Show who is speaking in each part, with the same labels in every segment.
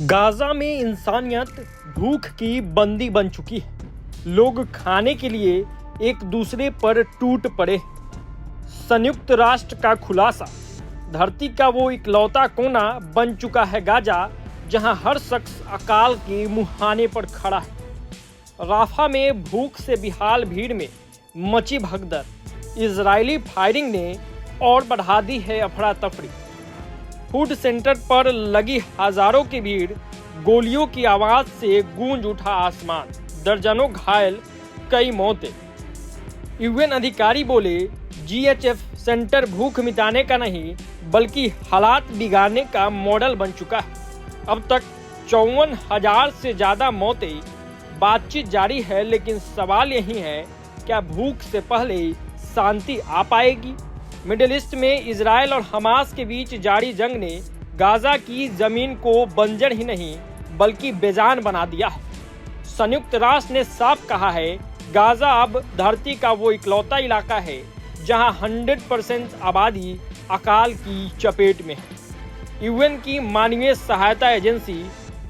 Speaker 1: Gaza में इंसानियत भूख की बंदी बन चुकी है। लोग खाने के लिए एक दूसरे पर टूट पड़े। संयुक्त राष्ट्र का खुलासा, धरती का वो इकलौता कोना बन चुका है गाजा, जहां हर शख्स अकाल के मुहाने पर खड़ा है। राफा में भूख से बेहाल भीड़ में मची भगदड़। इजरायली फायरिंग ने और बढ़ा दी है अफरा तफरी। फूड सेंटर पर लगी हजारों की भीड़, गोलियों की आवाज से गूंज उठा आसमान। दर्जनों घायल, कई मौतें। यूएन अधिकारी बोले, जीएचएफ सेंटर भूख मिटाने का नहीं बल्कि हालात बिगाड़ने का मॉडल बन चुका है। अब तक 54,000 से ज्यादा मौतें। बातचीत जारी है, लेकिन सवाल यही है, क्या भूख से पहले शांति आ पाएगी? मिडिल ईस्ट में इजराइल और हमास के बीच जारी जंग ने गाजा की जमीन को बंजर ही नहीं बल्कि बेजान बना दिया है। संयुक्त राष्ट्र ने साफ कहा है, गाजा अब धरती का वो इकलौता इलाका है जहां 100% आबादी अकाल की चपेट में है। यूएन की मानवीय सहायता एजेंसी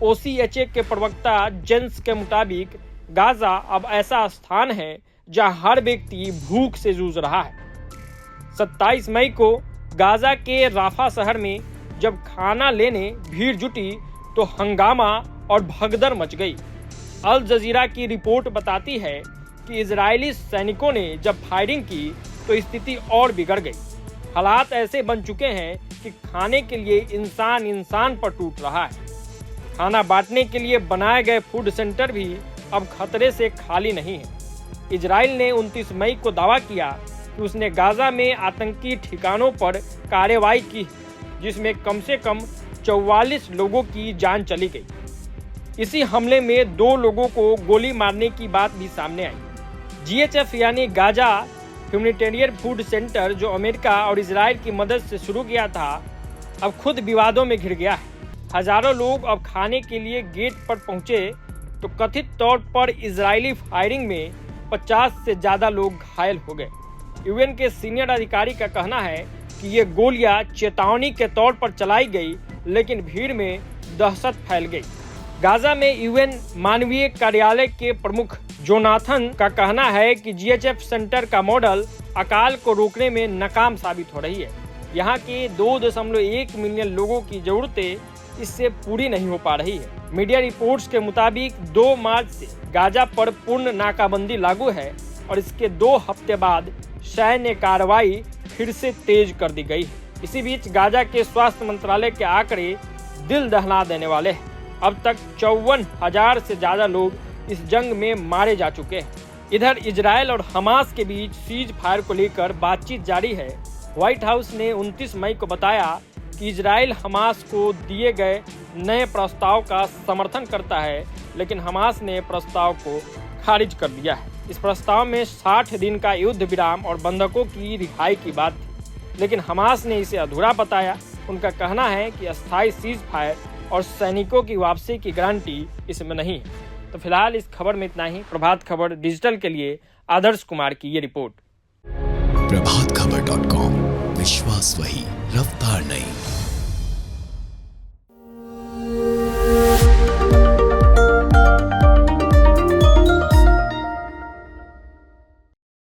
Speaker 1: ओसीएचए के प्रवक्ता जेंस के मुताबिक गाजा अब ऐसा स्थान है जहां हर व्यक्ति भूख से जूझ रहा है। 27 मई को गाजा के राफा शहर में जब खाना लेने भीड़ जुटी तो हंगामा और भगदड़ मच गई। अल जजीरा की रिपोर्ट बताती है कि इजरायली सैनिकों ने जब फायरिंग की तो स्थिति और बिगड़ गई। हालात ऐसे बन चुके हैं कि खाने के लिए इंसान इंसान पर टूट रहा है। खाना बांटने के लिए बनाए गए फूड सेंटर भी अब खतरे से खाली नहीं है। इजराइल ने 29 मई को दावा किया कि उसने गाजा में आतंकी ठिकानों पर कार्रवाई की, जिसमें कम से कम 44 लोगों की जान चली गई। इसी हमले में 2 लोगों को गोली मारने की बात भी सामने आई। जीएचएफ यानी गाजा ह्यूमैनिटेरियन फूड सेंटर, जो अमेरिका और इजराइल की मदद से शुरू किया था, अब खुद विवादों में घिर गया है। हजारों लोग अब खाने के लिए गेट पर पहुंचे तो कथित तौर पर इजरायली फायरिंग में 50 से ज्यादा लोग घायल हो गए। यूएन के सीनियर अधिकारी का कहना है कि ये गोलियां चेतावनी के तौर पर चलाई गई, लेकिन भीड़ में दहशत फैल गई। गाजा में यूएन मानवीय कार्यालय के प्रमुख जोनाथन का कहना है कि जीएचएफ सेंटर का मॉडल अकाल को रोकने में नाकाम साबित हो रही है। यहाँ के 2.1 मिलियन लोगों की जरूरतें इससे पूरी नहीं हो पा रही है। मीडिया रिपोर्ट्स के मुताबिक 2 मार्च से गाजा पर पूर्ण नाकाबंदी लागू है और इसके 2 हफ्ते बाद सैन्य कार्रवाई फिर से तेज कर दी गई है। इसी बीच गाजा के स्वास्थ्य मंत्रालय के आंकड़े दिल दहला देने वाले हैं। अब तक 54,000 से ज्यादा लोग इस जंग में मारे जा चुके हैं। इधर इजराइल और हमास के बीच सीज फायर को लेकर बातचीत जारी है। व्हाइट हाउस ने 29 मई को बताया कि इजराइल हमास को दिए गए नए प्रस्ताव का समर्थन करता है, लेकिन हमास ने प्रस्ताव को खारिज कर दिया है। इस प्रस्ताव में 60 दिन का युद्ध विराम और बंधकों की रिहाई की बात थी, लेकिन हमास ने इसे अधूरा बताया। उनका कहना है कि अस्थायी सीज फायर और सैनिकों की वापसी की गारंटी इसमें नहीं है। तो फिलहाल इस खबर में इतना ही। प्रभात खबर डिजिटल के लिए आदर्श कुमार की ये रिपोर्ट।
Speaker 2: प्रभातखबर.com, विश्वास वही, रफ्तार नहीं।